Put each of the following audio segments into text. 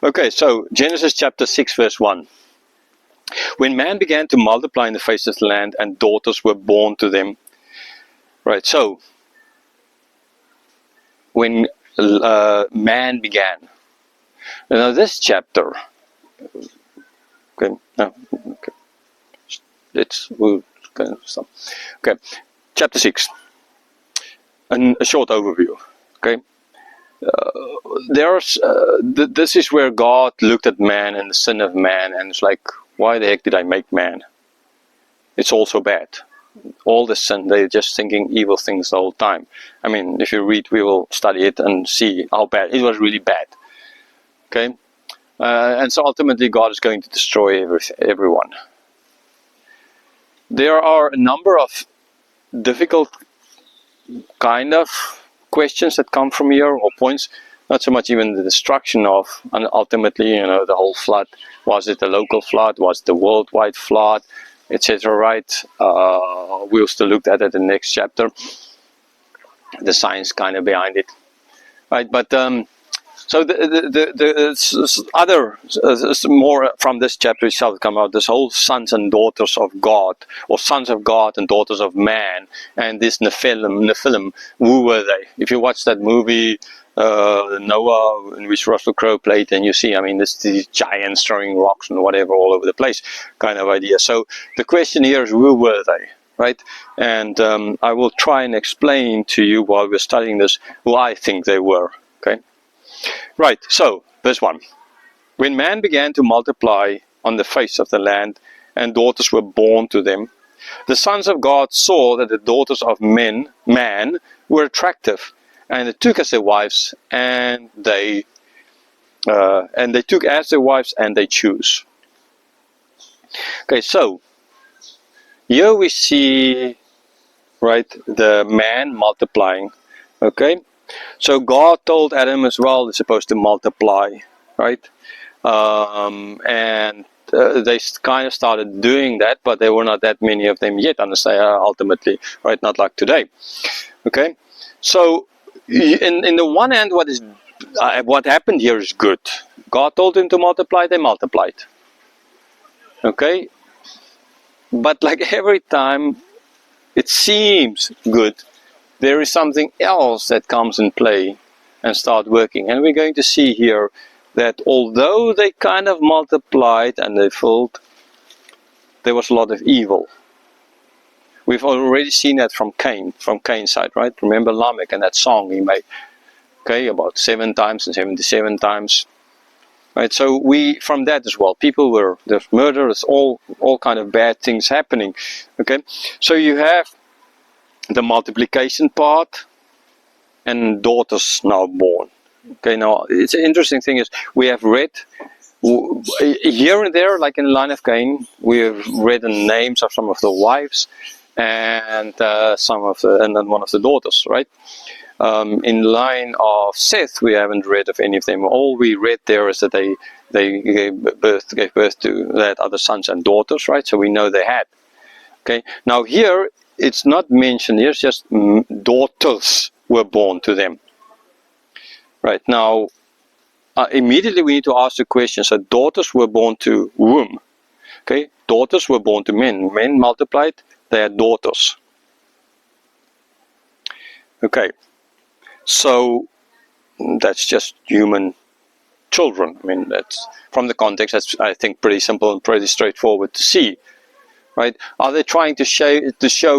Okay, so Genesis chapter 6 verse 1. When man began to multiply in the face of the land, and daughters were born to them. Right, so when man began. Now this chapter, okay, no, okay, we'll stop. Okay, chapter 6, and a short overview. Okay, this is where God looked at man and the sin of man, and it's like, why the heck did I make man? It's all so bad. All the sin, they're just thinking evil things the whole time. I mean, if you read, we will study it and see how bad it was. Really bad. Okay, and so ultimately God is going to destroy everyone. There are a number of difficult kind of questions that come from here, or points. Not so much even the destruction of, and ultimately, the whole flood. Was it a local flood? Was it a worldwide flood? Etc. Right? We'll still look at it in the next chapter. The science kind of behind it, right? But so the other more from this chapter itself come out. This whole sons and daughters of God, or sons of God and daughters of man, and this Nephilim. Who were they? If you watch that movie Noah, in which Russell Crowe played, and you see, I mean, these giants throwing rocks and whatever all over the place, kind of idea. So the question here is, who were they? Right? And I will try and explain to you while we're studying this who I think they were. Okay. Right, so, verse 1. When man began to multiply on the face of the land, and daughters were born to them, the sons of God saw that the daughters of man were attractive, and they took as their wives, and they took as their wives, and they chose. Okay, so here we see, right, the man multiplying. Okay. So God told Adam as well, they're supposed to multiply, right? And they kind of started doing that, but there were not that many of them yet, ultimately, right? Not like today. Okay? So, in the one hand, what happened here is good. God told them to multiply, they multiplied. Okay? But like every time it seems good, there is something else that comes in play and start working. And we're going to see here that although they kind of multiplied and they filled, there was a lot of evil. We've already seen that from Cain's side, right? Remember Lamech and that song he made, okay, about 7 times and 77 times. Right, so from that as well, there's murder, there's all kind of bad things happening. Okay, so you have the multiplication part, and daughters now born. Okay, now it's an interesting thing is we have read here and there, like in the line of Cain, we have read the names of some of the wives and then one of the daughters, right? In line of Seth, we haven't read of any of them. All we read there is that they gave birth to that other sons and daughters, right? So we know they had. Okay, now here it's not mentioned, here's just daughters were born to them. Right, now immediately we need to ask the question, so daughters were born to whom? Okay, daughters were born to men. Men multiplied, they had daughters. Okay, so that's just human children. I mean, that's from the context, that's, I think, pretty simple and pretty straightforward to see. Right? Are they trying to show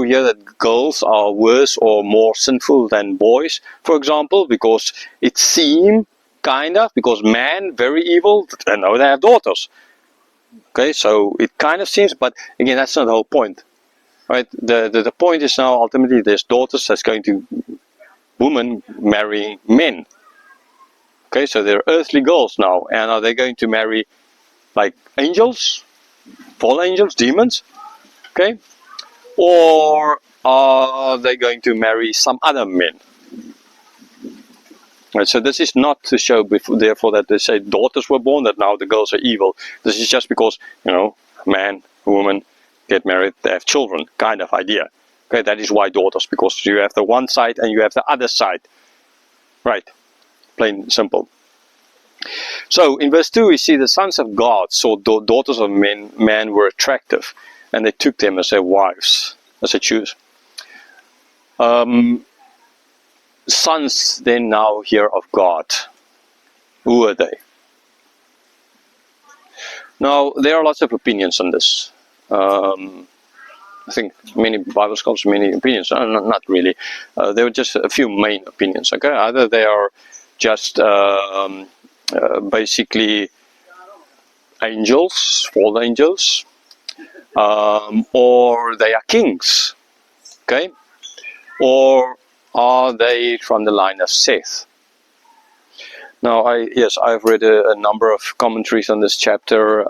here that girls are worse or more sinful than boys, for example? Because it seems because man very evil, and now they have daughters. Okay, so it kind of seems, but again, that's not the whole point, right? The point is now ultimately there's daughters that's going to women marrying men. Okay, so they're earthly girls now, and are they going to marry like angels, fallen angels, demons? Okay, or are they going to marry some other men? Right, so this is not to show, therefore, that they say daughters were born, that now the girls are evil. This is just because, man, woman get married, they have children, kind of idea. Okay, that is why daughters, because you have the one side and you have the other side. Right, plain simple. So in verse 2 we see the sons of God saw daughters of man were attractive, and they took them as their wives, as they choose. Sons then now here of God. Who are they? Now there are lots of opinions on this. I think many Bible scholars, many opinions. Not really. There were just a few main opinions. Okay, either they are just basically angels, fallen angels, or they are kings. Okay, or are they from the line of Seth? Now, I've read a number of commentaries on this chapter.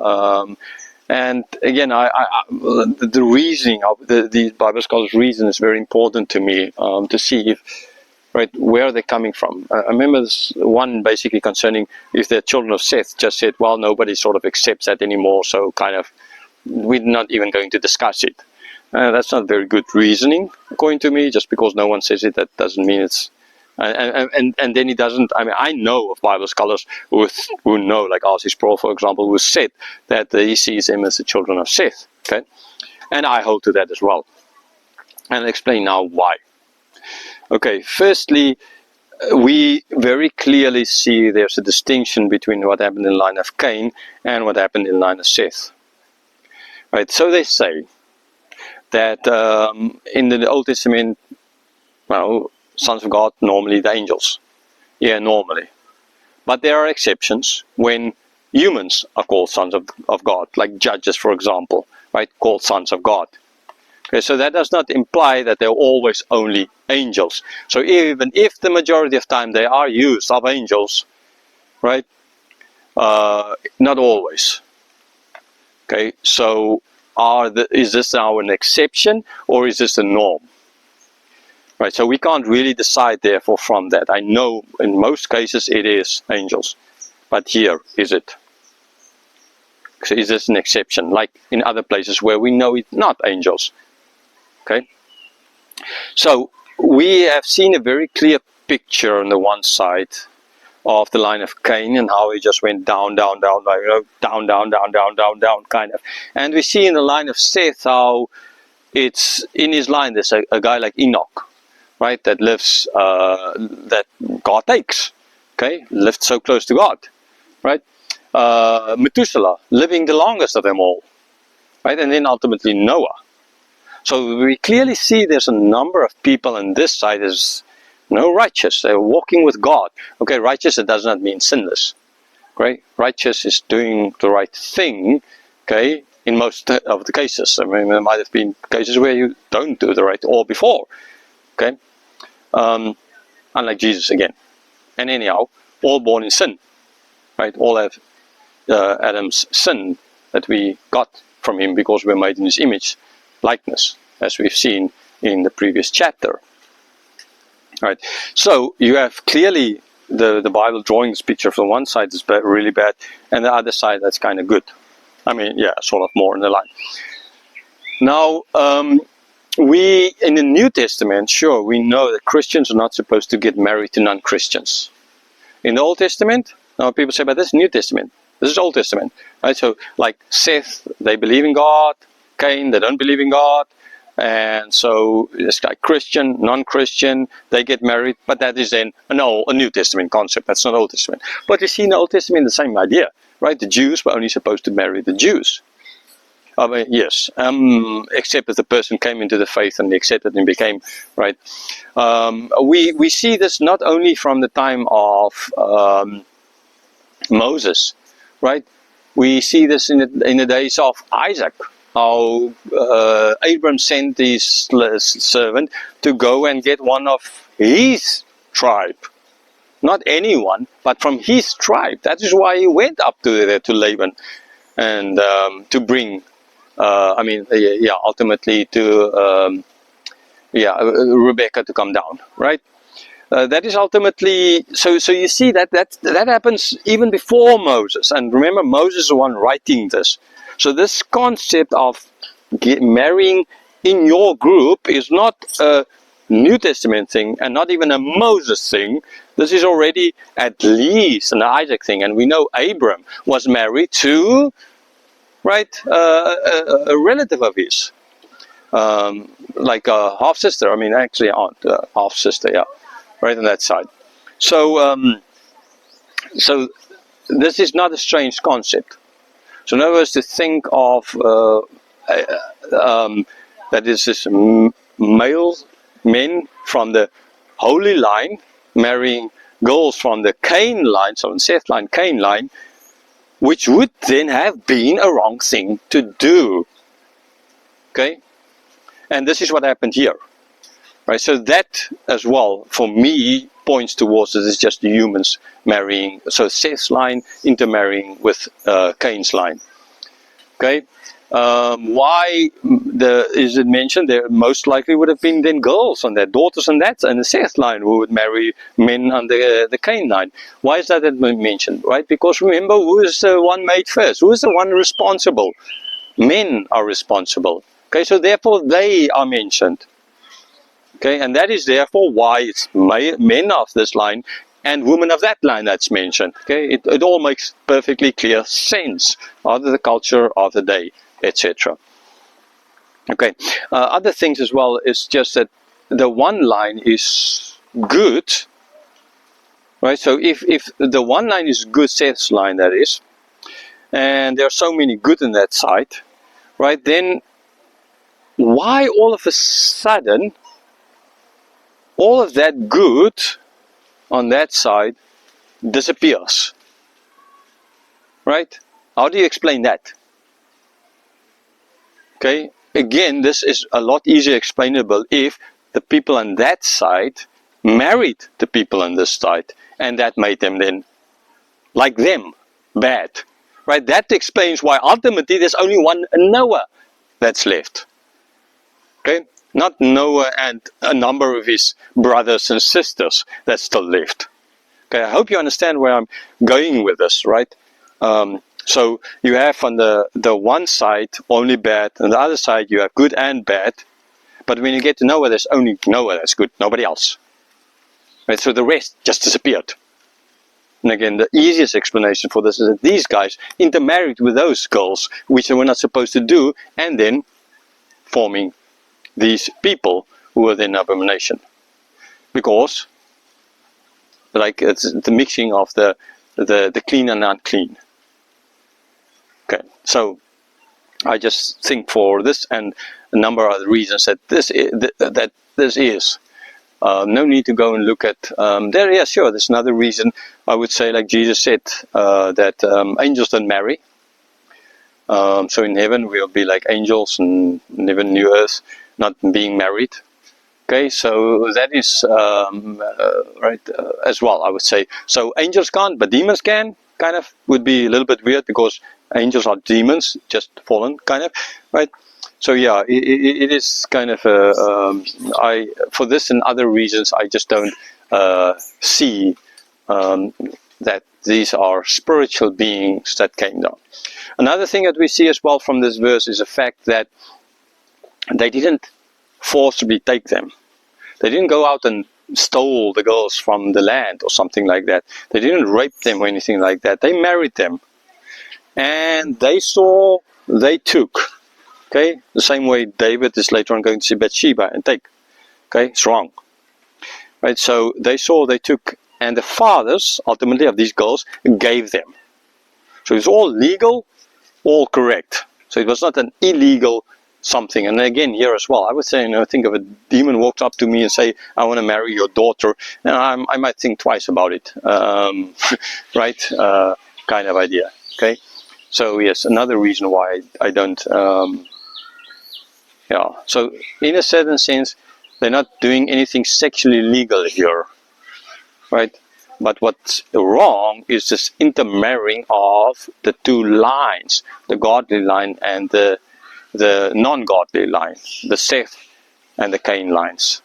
And again, the reasoning of these Bible scholars' reason is very important to me, to see if, right, where they're coming from. I remember this one basically concerning if they're children of Seth, just said, well, nobody sort of accepts that anymore, so kind of we're not even going to discuss it. That's not very good reasoning, according to me. Just because no one says it, that doesn't mean it's... And then he doesn't. I mean, I know of Bible scholars who know, like R.C. Sproul, for example, who said that he sees them as the children of Seth. Okay, and I hold to that as well. And I'll explain now why. Okay, firstly, we very clearly see there's a distinction between what happened in the line of Cain and what happened in the line of Seth. Right. So they say that in the Old Testament, well, sons of God, normally the angels. Yeah, normally. But there are exceptions when humans are called sons of God, like judges, for example, right, called sons of God. Okay, so that does not imply that they're always only angels. So even if the majority of time they are used of angels, right, not always. Okay, so is this now an exception or is this a norm? Right, so we can't really decide, therefore, from that. I know in most cases it is angels, but here, is it? So is this an exception, like in other places where we know it's not angels? Okay, so we have seen a very clear picture on the one side of the line of Cain and how he just went down, down, down, down, down, down, down, down, down, kind of. And we see in the line of Seth how it's in his line. There's a guy like Enoch, right, that lives, that God takes, okay, lived so close to God, right, Methuselah, living the longest of them all, right, and then ultimately Noah. So we clearly see there's a number of people on this side is righteous, they're walking with God. Okay, righteous, it does not mean sinless, right, righteous is doing the right thing, okay, in most of the cases. I mean, there might have been cases where you don't do the right, or before, okay, unlike Jesus again. And anyhow, all born in sin, right? All have Adam's sin that we got from him because we're made in his image, likeness, as we've seen in the previous chapter. Right. So you have clearly the Bible drawing this picture. From one side is really bad, and the other side that's kind of good. I mean, yeah, sort of more in the line. Now, we, in the New Testament, sure, we know that Christians are not supposed to get married to non-Christians. In the Old Testament, now people say, but this is New Testament. This is Old Testament. Right? So, like Seth, they believe in God. Cain, they don't believe in God. And so, it's like Christian, non-Christian, they get married. But that is then a New Testament concept. That's not Old Testament. But you see in the Old Testament the same idea. Right? The Jews were only supposed to marry the Jews. Yes, except that the person came into the faith and accepted and became, right. We see this not only from the time of Moses, right. We see this in the days of Isaac, how Abram sent his servant to go and get one of his tribe. Not anyone, but from his tribe. That is why he went up to Laban and to bring. Ultimately to Rebecca to come down, right? That is ultimately so. You see that happens even before Moses, and remember Moses is the one writing this. So this concept of marrying in your group is not a New Testament thing and not even a Moses thing. This is already at least an Isaac thing. And we know Abram was married to, right, a relative of his. Like a half-sister, I mean actually aunt, half-sister, yeah, right on that side. So, so this is not a strange concept. So in other words, to think of that this male men from the holy line marrying girls from the Cain line, so in Seth line, Cain line, which would then have been a wrong thing to do. Okay? And this is what happened here. Right? So that as well, for me, points towards this is just the humans marrying, so Seth's line intermarrying with Cain's line. Okay? Why is it mentioned? There most likely would have been then girls and their daughters and that, and the Seth line who would marry men on the Cain line. Why is that mentioned? Right? Because remember, who is the one made first? Who is the one responsible? Men are responsible. Okay, so therefore they are mentioned. Okay, and that is therefore why it's men of this line and women of that line that's mentioned. Okay, it all makes perfectly clear sense of the culture of the day, etc. Okay, other things as well is just that the one line is good, right? So if the one line is good, Seth's line that is, and there are so many good in that side, right? Then why all of a sudden all of that good on that side disappears? Right? How do you explain that? Okay, again, this is a lot easier explainable if the people on that side married the people on this side, and that made them then, like them, bad. Right? That explains why ultimately there's only one Noah that's left. Okay? Not Noah and a number of his brothers and sisters that still lived. Okay, I hope you understand where I'm going with this, right? So you have on the one side only bad, and the other side you have good and bad. But when you get to Noah, there's only Noah that's good, nobody else. Right? So the rest just disappeared. And again, the easiest explanation for this is that these guys intermarried with those girls, which they were not supposed to do, and then forming these people who were then abomination, because like it's the mixing of the clean and unclean. Okay, so I just think for this and a number of other reasons that this is no need to go and look at there. Yeah, sure. There's another reason I would say, like Jesus said, that angels don't marry. So in heaven we'll be like angels, and never new earth, not being married. Okay, so that is right as well, I would say. So angels can't, but demons can. Kind of would be a little bit weird because angels are demons, just fallen, kind of, right? So yeah, it is kind of for this and other reasons, I just don't see that these are spiritual beings that came down. Another thing that we see as well from this verse is the fact that they didn't forcibly take them. They didn't go out and stole the girls from the land or something like that. They didn't rape them or anything like that. They married them. And they saw, they took. Okay? The same way David is later on going to see Bathsheba and take. Okay? It's wrong. Right? So they saw, they took, and the fathers, ultimately, of these girls gave them. So it's all legal, all correct. So it was not an illegal something. And again, here as well, I would say, think if a demon walks up to me and say, I want to marry your daughter, I might think twice about it. Right? Kind of idea. Okay? So yes, another reason why I don't, yeah. So in a certain sense, they're not doing anything sexually legal here. Right? But what's wrong is this intermarrying of the two lines, the godly line and the non-godly line, the Seth and the Cain lines.